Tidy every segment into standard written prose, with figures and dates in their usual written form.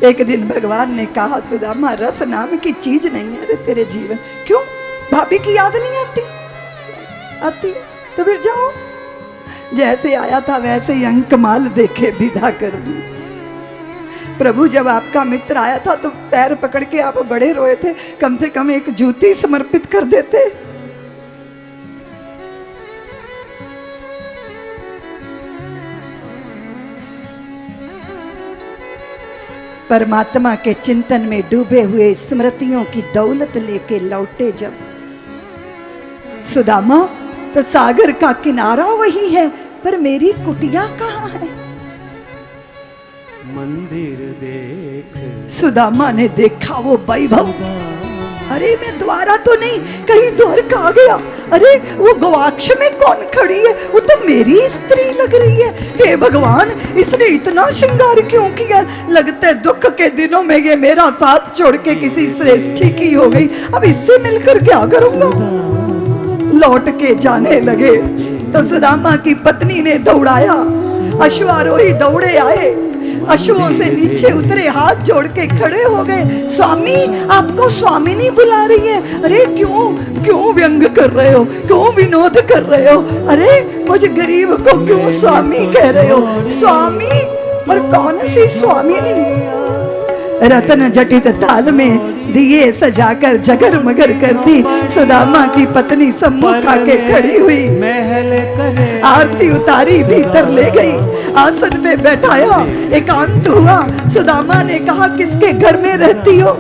एक दिन भगवान ने कहा, सुदामा रस नाम की चीज नहीं है रे तेरे जीवन। क्यों? भाभी की याद नहीं आती? आती तो फिर जाओ, जैसे आया था वैसे ही अंक माल देखे विदा कर दी। प्रभु जब आपका मित्र आया था तो पैर पकड़ के आप बड़े रोए थे, कम से कम एक जूती समर्पित कर देते। परमात्मा के चिंतन में डूबे हुए स्मृतियों की दौलत लेके लौटे जब सुदामा, तो सागर का किनारा वही है, पर मेरी कुटिया कहाँ है? मंदिर देख सुदामा ने देखा वो वैभव। अरे मैं द्वारा तो नहीं, कहीं द्वारका आ गया। अरे वो गवाक्ष में कौन खड़ी है? वो तो मेरी स्त्री लग रही है। हे भगवान, इसने इतना श्रृंगार क्यों किया? लगता है दुख के दिनों में ये मेरा साथ छोड़ के किसी श्रेष्ठी की हो गई, अब इससे मिलकर क्या करूंगा? लौट के जाने लगे तो सुदामा की पत्नी ने दौड़ाया, अश्वारोही दौड़े आए, अश्वों से नीचे उतरे, हाथ जोड़ के खड़े हो गए। स्वामी, आपको स्वामिनी बुला रही है। अरे क्यों व्यंग कर रहे हो? क्यों विनोद कर रहे हो? अरे मुझे गरीब को क्यों स्वामी कह रहे हो? स्वामी? और कौन सी स्वामिनी? रत्न जटित थाल में दिए सजाकर जगर मगर करती सुदामा की पत्नी सम्मुख आके खड़ी हुई, आरती उतारी, भीतर ले गई, आसन पे बैठाया, एकांत हुआ। सुदामा ने कहा, किसके घर में रहती हो?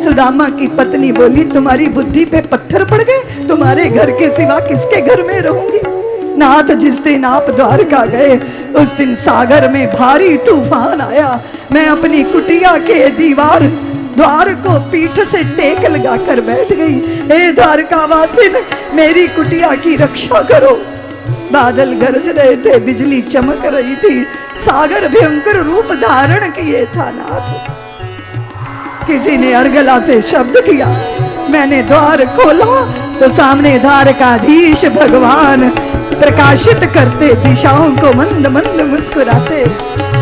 सुदामा की पत्नी बोली, तुम्हारी बुद्धि पे पत्थर पड़ गए? तुम्हारे घर के सिवा किसके घर में रहूंगी? नाथ, जिस दिन आप द्वारका गए उस दिन सागर में भारी तूफान आया। मैं अपनी कुटिया के दीवार द्वार को पीठ से टेक लगाकर बैठ गई। हे द्वारकावासिन, मेरी कुटिया की रक्षा करो। बादल गरज रहे थे, बिजली चमक रही थी, सागर भयंकर रूप धारण किए था। नाथ, किसी ने अर्गला से शब्द किया, मैंने द्वार खोला तो सामने द्वारकाधीश भगवान प्रकाशित करते, दिशाओं को मंद मंद मुस्कुराते।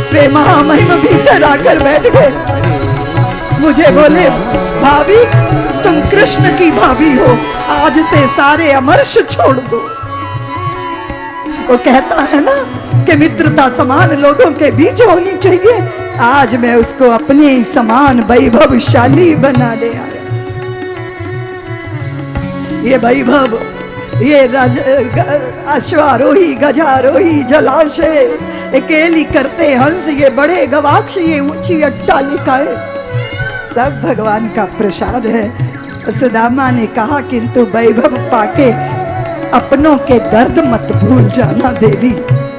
वे महामहिम भीतर आकर बैठ गए। मुझे बोले, भाभी तुम कृष्ण की भाभी हो, आज से सारे अमर्ष छोड़ दो। वो कहता है ना कि मित्रता समान लोगों के बीच होनी चाहिए। आज मैं उसको अपने ही समान वैभवशाली बनाने आया। ये वैभव, ये अश्वारोही, गजारोही, जलाशय, अकेली करते हंस, ये बड़े गवाक्ष, ये ऊंची अट्टालिकाएं, सब भगवान का प्रसाद है। सुदामा ने कहा, किंतु वैभव पाके अपनों के दर्द मत भूल जाना देवी,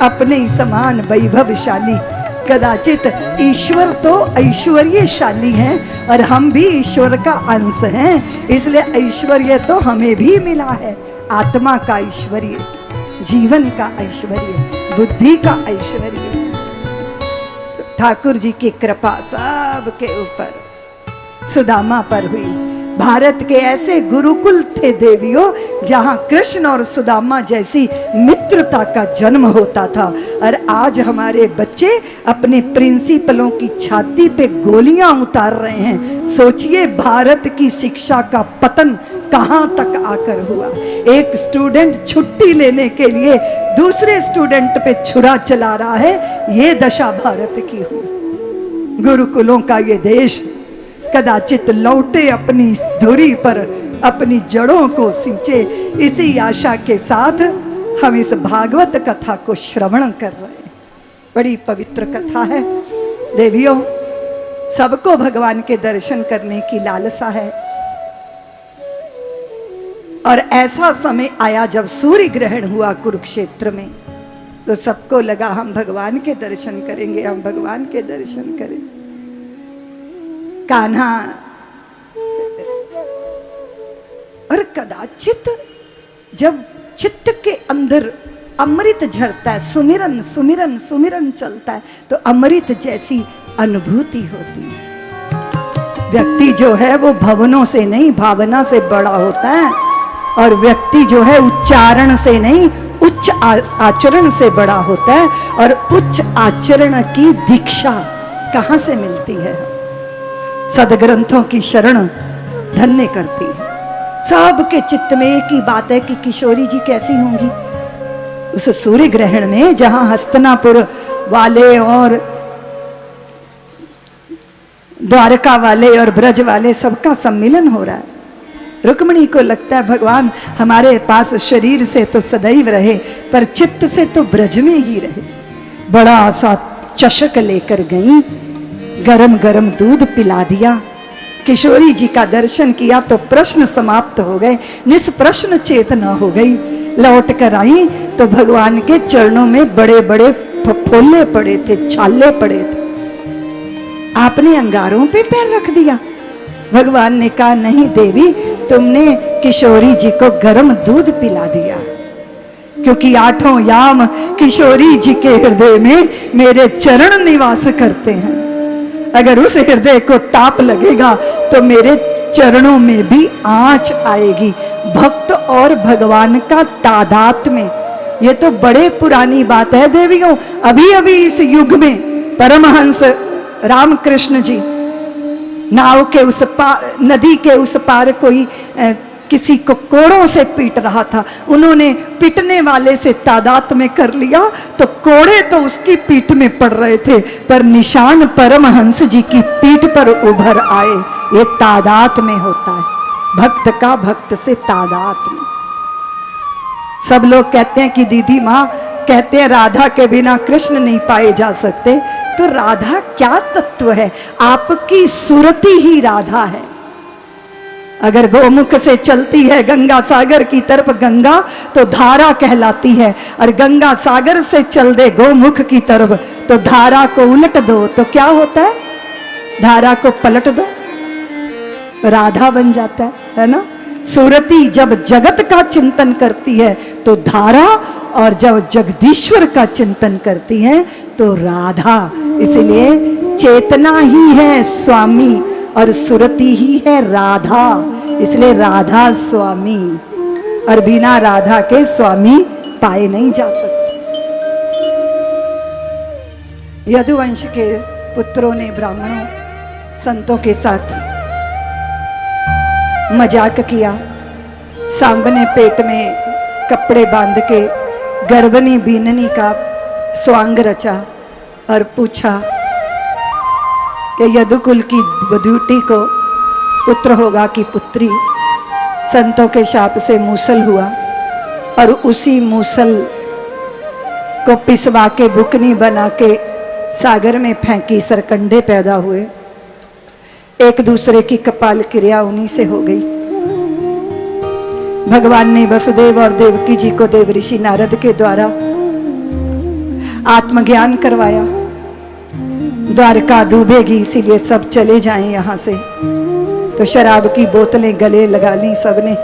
अपने ही समान वैभवशाली। कदाचित ईश्वर तो ऐश्वर्यशाली है और हम भी ईश्वर का अंश हैं, इसलिए ऐश्वर्य तो हमें भी मिला है। आत्मा का ऐश्वर्य, जीवन का ऐश्वर्य, बुद्धि का ऐश्वर्य, ठाकुर जी की कृपा सबके ऊपर, सुदामा पर हुई। भारत के ऐसे गुरुकुल थे देवियों, जहां कृष्ण और सुदामा जैसी मित्रता का जन्म होता था। और आज हमारे बच्चे अपने प्रिंसिपलों की छाती पे गोलियां उतार रहे हैं। सोचिए भारत की शिक्षा का पतन कहां तक आकर हुआ। एक स्टूडेंट छुट्टी लेने के लिए दूसरे स्टूडेंट पे छुरा चला रहा है, ये दशा भारत की हुई। गुरुकुलों का ये देश कदाचित लौटे अपनी धुरी पर, अपनी जड़ों को सींचे। इसी आशा के साथ हम इस भागवत कथा को श्रवण कर रहे हैं। बड़ी पवित्र कथा है देवियों। सबको भगवान के दर्शन करने की लालसा है और ऐसा समय आया जब सूर्य ग्रहण हुआ कुरुक्षेत्र में, तो सबको लगा हम भगवान के दर्शन करेंगे, हम भगवान के दर्शन करेंगे। कान्हा और कदाचित जब चित्त के अंदर अमृत झरता है, सुमिरन सुमिरन सुमिरन चलता है, तो अमृत जैसी अनुभूति होती है। व्यक्ति जो है वो भवनों से नहीं, भावना से बड़ा होता है, और व्यक्ति जो है उच्चारण से नहीं, उच्च आचरण से बड़ा होता है। और उच्च आचरण की दीक्षा कहाँ से मिलती है? सदग्रंथों की शरण धन्य करती है। सबके चित्त में एक ही बात है कि किशोरी जी कैसी होंगी। उस सूर्य ग्रहण में जहां हस्तिनापुर वाले और द्वारका वाले और ब्रज वाले सबका सम्मिलन हो रहा है, रुक्मिणी को लगता है भगवान हमारे पास शरीर से तो सदैव रहे पर चित्त से तो ब्रज में ही रहे। बड़ा सा चषक लेकर गई, गरम गरम दूध पिला दिया, किशोरी जी का दर्शन किया तो प्रश्न समाप्त हो गए, निष्प्रश्न चेतना हो गई। लौट कर आई तो भगवान के चरणों में बड़े बड़े फफोले पड़े थे, छाले पड़े थे। आपने अंगारों पे पैर रख दिया। भगवान ने कहा नहीं देवी, तुमने किशोरी जी को गर्म दूध पिला दिया, क्योंकि आठों याम किशोरी जी के हृदय में मेरे चरण निवास करते हैं। अगर उस हृदय को ताप लगेगा तो मेरे चरणों में भी आँच आएगी। भक्त और भगवान का तादात्म्य में, ये तो बड़े पुरानी बात है देवियों। अभी अभी इस युग में परमहंस रामकृष्ण जी नाव के उस पार, नदी के उस पार कोई किसी को कोड़ों से पीट रहा था, उन्होंने पीटने वाले से तादात में कर लिया तो कोड़े तो उसकी पीठ में पड़ रहे थे पर निशान परमहंस जी की पीठ पर उभर आए। ये तादात में होता है, भक्त का भक्त से तादात में। सब लोग कहते हैं कि दीदी माँ कहते हैं राधा के बिना कृष्ण नहीं पाए जा सकते, तो राधा क्या तत्व है? आपकी सुरती ही राधा है। अगर गोमुख से चलती है गंगा सागर की तरफ गंगा तो धारा कहलाती है, और गंगा सागर से चल दे गोमुख की तरफ तो धारा को उलट दो तो क्या होता है? धारा को पलट दो, राधा बन जाता है ना। सुरती जब जगत का चिंतन करती है तो धारा, और जब जगदीश्वर का चिंतन करती है तो राधा। इसलिए चेतना ही है स्वामी और सुरती ही है राधा, इसलिए राधा स्वामी, और बिना राधा के स्वामी पाए नहीं जा सकते। यदुवंश के पुत्रों ने ब्राह्मणों संतों के साथ मजाक किया। सांबने पेट में कपड़े बांध के गर्भनी बीननी का स्वांग रचा और पूछा कि यदुकुल की बधूटी को पुत्र होगा कि पुत्री। संतों के शाप से मूसल हुआ और उसी मूसल को पिसवा के बुकनी बना के सागर में फेंकी, सरकंडे पैदा हुए। एक दूसरे की कपाल क्रिया उन्हीं से हो गई। भगवान ने वसुदेव और देवकी जी को देव ऋषि नारद के द्वारा आत्मज्ञान करवाया। द्वारका डूबेगी इसीलिए सब चले जाएं यहां से, तो शराब की बोतलें गले लगा ली सबने।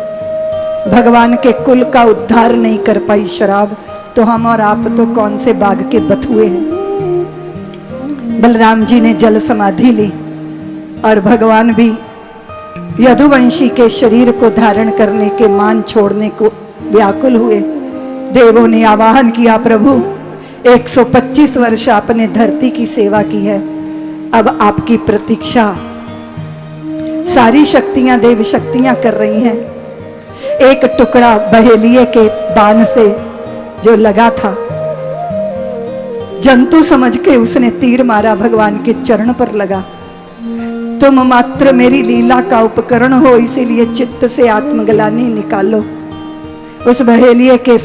भगवान के कुल का उद्धार नहीं कर पाई शराब, तो हम और आप तो कौन से बाग के बथुए हैं। बलराम जी ने जल समाधि ली और भगवान भी यदुवंशी के शरीर को धारण करने के मान छोड़ने को व्याकुल हुए। देवों ने आवाहन किया, प्रभु 125 वर्ष आपने धरती की सेवा की है, अब आपकी प्रतीक्षा सारी शक्तियां देव शक्तियां कर रही हैं। एक टुकड़ा बहेलिए के बाण से जो लगा था, जंतु समझ के उसने तीर मारा, भगवान के चरण पर लगा। तुम मात्र मेरी लीला का उपकरण हो, इसीलिए चित्त से आत्मग्लानि निकालो। उस बहेलिए के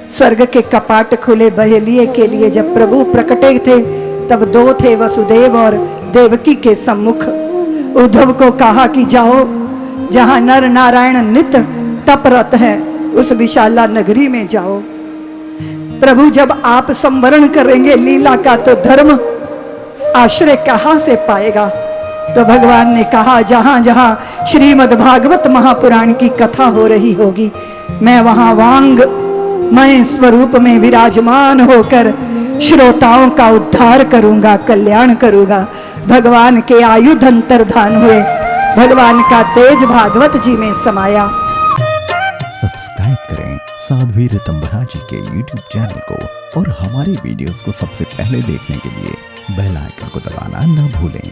स्वर्ग के कपाट खुले। बहेलिए के लिए जब प्रभु प्रकटे थे तब दो थे, वसुदेव और देवकी के सम्मुख। उद्धव को कहा कि जाओ, जहां नर नारायण नित्य तपरत है उस विशाला नगरी में जाओ। प्रभु जब आप संवरण करेंगे लीला का तो धर्म आश्रय कहां से पाएगा। तो भगवान ने कहा, जहां जहां श्रीमद् भागवत महापुराण की कथा हो रही होगी, मैं वहां वांग मैं स्वरूप में विराजमान होकर श्रोताओं का उद्धार करूंगा, कल्याण करूंगा। भगवान के आयुध अंतर्धान हुए, भगवान का तेज भागवत जी में समाया। सब्सक्राइब करें साध्वी ऋतंभरा जी के YouTube चैनल को और हमारे वीडियोस को सबसे पहले देखने के लिए बेल आइकन को दबाना न भूलें।